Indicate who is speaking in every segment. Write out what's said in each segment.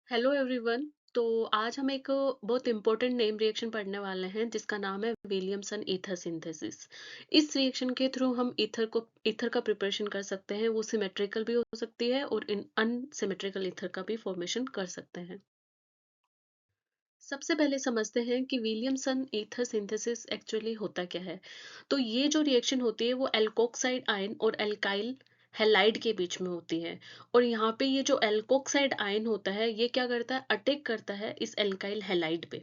Speaker 1: Hello everyone. तो आज हम एक बहुत इंपॉर्टेंट नेम रिएक्शन पढ़ने वाले हैं जिसका नाम है विलियमसन ईथर सिंथेसिस। इस रिएक्शन के थ्रू हम ईथर का प्रिपरेशन कर सकते हैं। वो सिमेट्रिकल भी हो सकती है और इन अनसिमेट्रिकल ईथर का भी फॉर्मेशन कर सकते हैं। सबसे पहले समझते हैं कि विलियमसन ईथर सिंथेसिस एक्चुअली होता क्या है। तो ये जो रिएक्शन होती है वो एल्कोक्साइड आयन और एल्काइल हैलाइड के बीच में होती है। और यहाँ पे ये जो एल्कोक्साइड आयन होता है ये क्या करता है, अटैक करता है इस एल्काइल हैलाइड पे।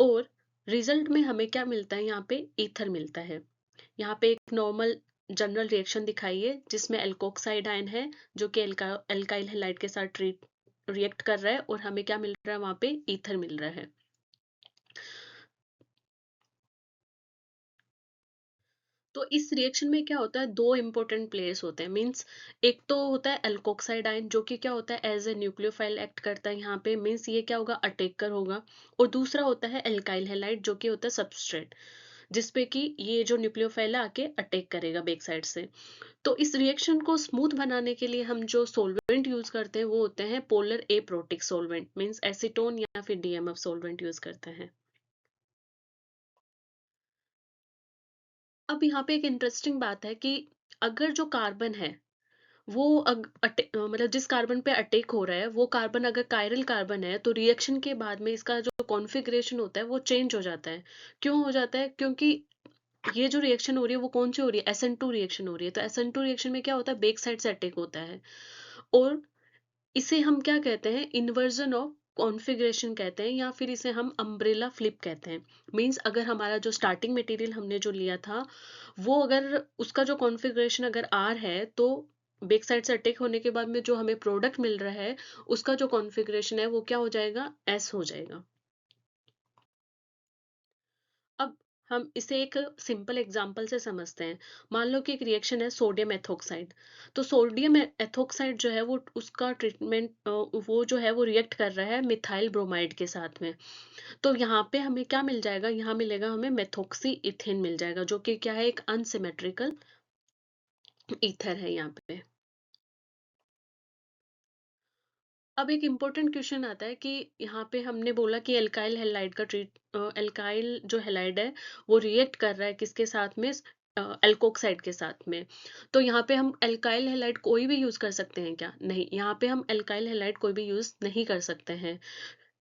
Speaker 1: और रिजल्ट में हमें क्या मिलता है, यहाँ पे ईथर मिलता है। यहाँ पे एक नॉर्मल जनरल रिएक्शन दिखाइए जिसमें एल्कोक्साइड आयन है जो कि एल्काइल हैलाइड के साथ रिएक्ट कर रहा है और हमें क्या मिल रहा है, वहां पे ईथर मिल रहा है। तो इस रिएक्शन में क्या होता है, दो इंपॉर्टेंट प्लेयर्स होते हैं। मींस एक तो होता है एल्कोक्साइड आयन जो कि क्या होता है, एज ए न्यूक्लियोफाइल एक्ट करता है यहाँ पे। मींस ये क्या होगा, अटेकर होगा। और दूसरा होता है एल्काइल हैलाइड जो कि होता है सबस्ट्रेट, जिसपे कि ये जो न्यूक्लियोफाइल है आके अटैक करेगा बैक साइड से। तो इस रिएक्शन को स्मूथ बनाने के लिए हम जो सोलवेंट यूज करते हैं वो होते हैं polar aprotic solvent. Means acetone या फिर डीएमएफ सोलवेंट यूज करते हैं। अब यहाँ पे एक इंटरेस्टिंग बात है कि अगर जो कार्बन है वो मतलब जिस कार्बन पे अटैक हो रहा है वो कार्बन अगर कायरल कार्बन है तो रिएक्शन के बाद में इसका जो कॉन्फ़िगरेशन होता है वो चेंज हो जाता है। क्यों हो जाता है? क्योंकि ये जो रिएक्शन हो रही है वो कौन सी हो रही है, SN2 रिएक्शन हो रही है। तो SN2 रिएक्शन में क्या होता है, बैक साइड से अटैक होता है। और इसे हम क्या कहते हैं, इन्वर्जन ऑफ कॉन्फ़िगरेशन कहते हैं, या फिर इसे हम अम्ब्रेला फ्लिप कहते हैं। मींस अगर हमारा जो स्टार्टिंग मटेरियल हमने जो लिया था वो अगर उसका जो कॉन्फ़िगरेशन अगर R है तो बैक साइड से अटैक होने के बाद में जो हमें प्रोडक्ट मिल रहा है उसका जो कॉन्फ़िगरेशन है वो क्या हो जाएगा, S हो जाएगा। अब हम इसे एक सिंपल एग्जांपल से समझते हैं। मान लो कि एक रिएक्शन है सोडियम एथोक्साइड। तो सोडियम एथोक्साइड जो है वो उसका ट्रीटमेंट वो जो है वो रिएक्ट कर रहा है मिथाइल ब्रोमाइड के साथ में। तो यहाँ पे हमें क्या मिल जाएगा, यहाँ मिलेगा हमें मेथोक्सी इथेन मिल जाएगा जो कि क्या है, एक अनसिमेट्रिकल ईथर है यहाँ पे। अब एक इम्पोर्टेंट क्वेश्चन आता है कि यहाँ पे हमने बोला कि एल्काइल हैलाइड का एल्काइल जो हैलाइड है वो रिएक्ट कर रहा है किसके साथ में, एल्कोक्साइड के साथ में। तो यहाँ पे हम एल्काइल हैलाइड कोई भी यूज कर सकते हैं क्या? नहीं, यहाँ पे हम एल्काइल हैलाइड कोई भी यूज नहीं कर सकते हैं।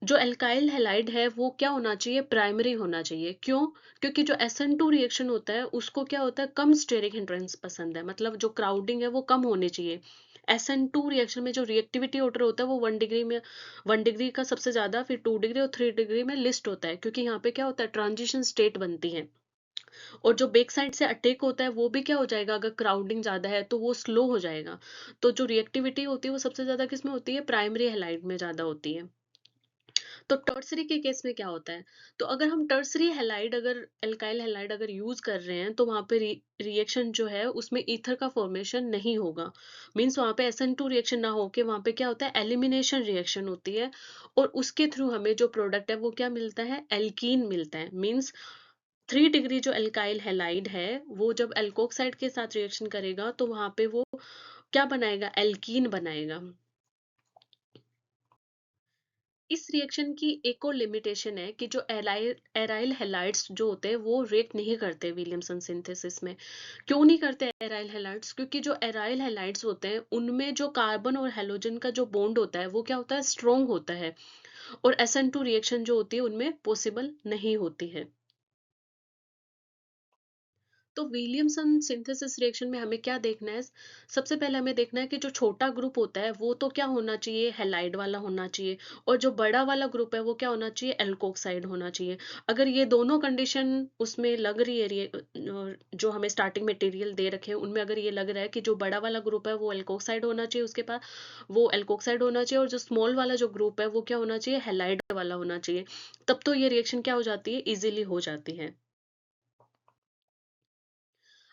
Speaker 1: जो एल्काइल हैलाइड है वो क्या होना चाहिए, प्राइमरी होना चाहिए। क्यों? क्योंकि जो SN2 रिएक्शन होता है उसको क्या होता है, कम स्टेरिक हिंड्रेंस पसंद है। मतलब जो क्राउडिंग है वो कम होनी चाहिए। SN2 रिएक्शन में जो रिएक्टिविटी ऑर्डर होता है वो 1 डिग्री में, 1 डिग्री का सबसे ज्यादा, फिर 2 डिग्री और 3 डिग्री में लिस्ट होता है। क्योंकि यहाँ पे क्या होता है, ट्रांजिशन स्टेट बनती है। और जो बैक साइड से अटैक होता है वो भी क्या हो जाएगा, अगर क्राउडिंग ज्यादा है तो वो स्लो हो जाएगा। तो जो रिएक्टिविटी होती है वो सबसे ज्यादा किसमें होती है, प्राइमरी हैलाइड में ज्यादा होती है। तो टर्सरी के केस में क्या होता है, तो अगर हम टर्सरी हैलाइड अगर एल्काइल हैलाइड अगर यूज कर रहे हैं तो वहां पे रिएक्शन जो है उसमें ईथर का फॉर्मेशन नहीं होगा। मींस वहां पे SN2 रिएक्शन ना होके वहां पे क्या होता है, एलिमिनेशन रिएक्शन होती है। और उसके थ्रू हमें जो प्रोडक्ट है वो क्या मिलता है, एल्कीन मिलता है। मींस 3 डिग्री जो एल्काइल हैलाइड है वो जब एल्कोक्साइड के साथ रिएक्शन करेगा तो वहां पे वो क्या बनाएगा, एल्कीन बनाएगा। इस रिएक्शन की एक और लिमिटेशन है कि जो एराइल एराइल हैलाइड्स जो होते हैं वो रिएक्ट नहीं करते विलियमसन सिंथेसिस में। क्यों नहीं करते एराइल हैलाइड्स? क्योंकि जो एराइल हैलाइड्स होते हैं उनमें जो कार्बन और हेलोजन का जो बॉन्ड होता है वो क्या होता है, स्ट्रोंग होता है। और SN2 रिएक्शन जो होती है उनमें पॉसिबल नहीं होती है। तो विलियमसन सिंथेसिस रिएक्शन में हमें क्या देखना है, सबसे पहले हमें देखना है कि जो छोटा ग्रुप होता है वो तो क्या होना चाहिए, हैलाइड वाला होना चाहिए। और जो बड़ा वाला ग्रुप है वो क्या होना चाहिए, एल्कोक्साइड होना चाहिए। अगर ये दोनों कंडीशन उसमें लग रही है जो हमें स्टार्टिंग मटेरियल दे रखे हैं उनमें अगर ये लग रहा है कि जो बड़ा वाला ग्रुप है वो एल्कोक्साइड होना चाहिए, उसके पास वो एल्कोक्साइड होना चाहिए, और जो स्मॉल वाला जो ग्रुप है वो क्या होना चाहिए, हैलाइड वाला होना चाहिए। तब तो ये रिएक्शन क्या हो जाती है, इजीली हो जाती है।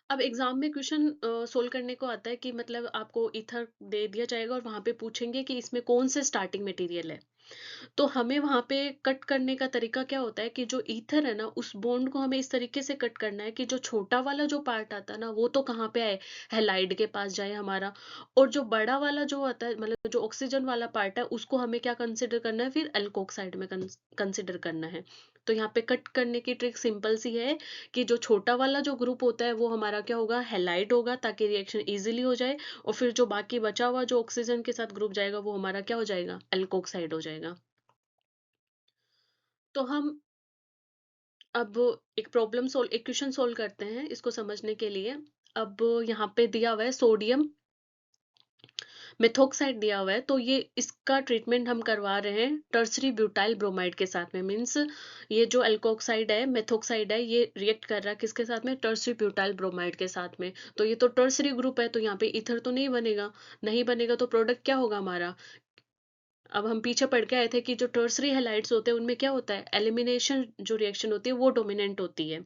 Speaker 1: अब एग्जाम में क्वेश्चन सोल्व करने को आता है कि मतलब आपको ईथर दे दिया जाएगा और वहां पे पूछेंगे कि इसमें कौन से स्टार्टिंग मटेरियल है। तो हमें वहाँ पे कट करने का तरीका क्या होता है कि जो ईथर है ना, उस बॉन्ड को हमें इस तरीके से कट करना है कि जो छोटा वाला जो पार्ट आता है ना, वो तो कहाँ पे आए, हैलाइड के पास जाए हमारा। और जो बड़ा वाला जो आता है, मतलब जो ऑक्सीजन वाला पार्ट है, उसको हमें क्या कंसिडर करना है, फिर एल्कोक्साइड में कंसिडर करना है। तो यहाँ पे कट करने की ट्रिक सिंपल सी है कि जो छोटा वाला जो ग्रुप होता है वो हमारा क्या होगा, हैलाइड होगा, ताकि रिएक्शन इजीली हो जाए। और फिर जो बाकी बचा हुआ जो ऑक्सीजन के साथ ग्रुप जाएगा वो हमारा क्या हो जाएगा, एल्कोक्साइड हो जाएगा। तो हम अब एक प्रॉब्लम सोल्व एक क्वेश्चन सोल्व करते हैं इसको समझने के लिए। अब यहाँ पे दिया हुआ है सोडियम मेथोक्साइड दिया हुआ है, तो ये इसका ट्रीटमेंट हम करवा रहे हैं टर्सरी ब्यूटाइल ब्रोमाइड के साथ में। मीन्स ये जो एल्कोक्साइड है, मेथोक्साइड है, ये रिएक्ट कर रहा है किसके साथ में, टर्सरी ब्यूटाइल ब्रोमाइड के साथ में। तो ये तो टर्सरी ग्रुप है, तो यहाँ पे ईथर तो नहीं बनेगा। नहीं बनेगा तो प्रोडक्ट क्या होगा हमारा। अब हम पीछे पढ़ के आए थे कि जो टर्सरी हैलाइड्स होते हैं उनमें क्या होता है, एलिमिनेशन जो रिएक्शन होती है वो डोमिनेंट होती है।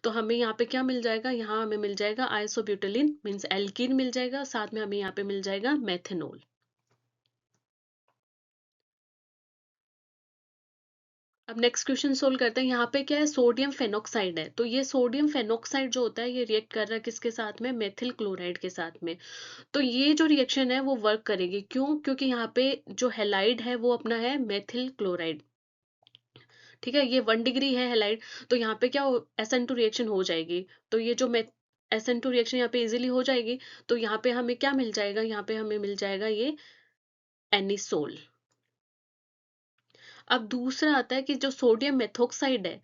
Speaker 1: तो हमें यहाँ पे क्या मिल जाएगा, यहाँ हमें मिल जाएगा आइसोब्यूटाइलिन मीन्स एल्कीन मिल जाएगा, साथ में हमें यहाँ पे मिल जाएगा मेथेनॉल। अब नेक्स्ट क्वेश्चन सोल्व करते हैं। यहाँ पे क्या है, सोडियम फेनोक्साइड है। तो ये सोडियम फेनोक्साइड जो होता है ये रिएक्ट कर रहा है किसके साथ में, मेथिल क्लोराइड के साथ में। तो ये जो रिएक्शन है वो वर्क करेगी, क्यों, क्योंकि यहाँ पे जो हेलाइड है वो अपना है मेथिल क्लोराइड। ठीक है, ये 1 डिग्री है हेलाइड। तो यहाँ पे क्या SN2 रिएक्शन हो जाएगी। तो ये जो SN2 रिएक्शन यहाँ पे इजीली हो जाएगी। तो यहाँ पे हमें क्या मिल जाएगा, यहाँ पे हमें मिल जाएगा ये एनिसोल। अब दूसरा आता है कि जो सोडियम मेथोक्साइड है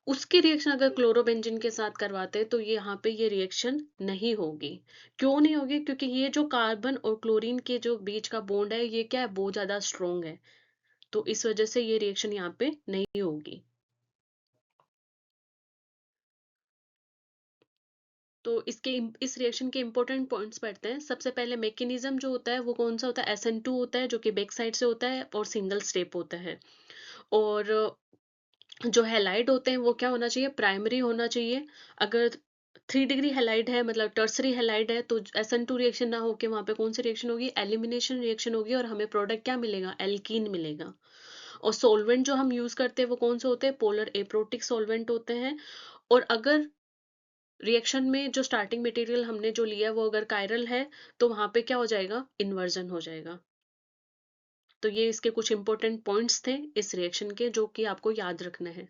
Speaker 1: उसकी रिएक्शन अगर क्लोरोबेंजीन के साथ करवाते हैं तो ये यहाँ पे ये रिएक्शन नहीं होगी। क्यों नहीं होगी, क्योंकि ये जो कार्बन और क्लोरीन के जो बीच का बॉन्ड है ये क्या है, बहुत ज्यादा स्ट्रोंग है। तो इस वजह से ये रिएक्शन यहाँ पे नहीं होगी। तो इस रिएक्शन के इंपॉर्टेंट पॉइंट्स पढ़ते हैं। सबसे पहले मैकेनिज्म जो होता है वो कौन सा होता है, SN2 होता है जो कि बैक साइड से होता है और सिंगल स्टेप होता है। और जो हैलाइड होते हैं वो क्या होना चाहिए, प्राइमरी होना चाहिए। अगर 3 डिग्री हैलाइड है, मतलब टर्सरी हैलाइड है, तो SN2 रिएक्शन ना होके वहां पे कौन सी रिएक्शन होगी, एलिमिनेशन रिएक्शन होगी, और हमें प्रोडक्ट क्या मिलेगा, एल्कीन मिलेगा। और सोल्वेंट जो हम यूज करते हैं वो कौन से होते हैं, पोलर एप्रोटिक सोल्वेंट होते हैं। और अगर रिएक्शन में जो स्टार्टिंग मटेरियल हमने जो लिया है वो अगर कायरल है तो वहां पे क्या हो जाएगा, इन्वर्जन हो जाएगा। तो ये इसके कुछ इंपॉर्टेंट पॉइंट्स थे इस रिएक्शन के, जो कि आपको याद रखना है।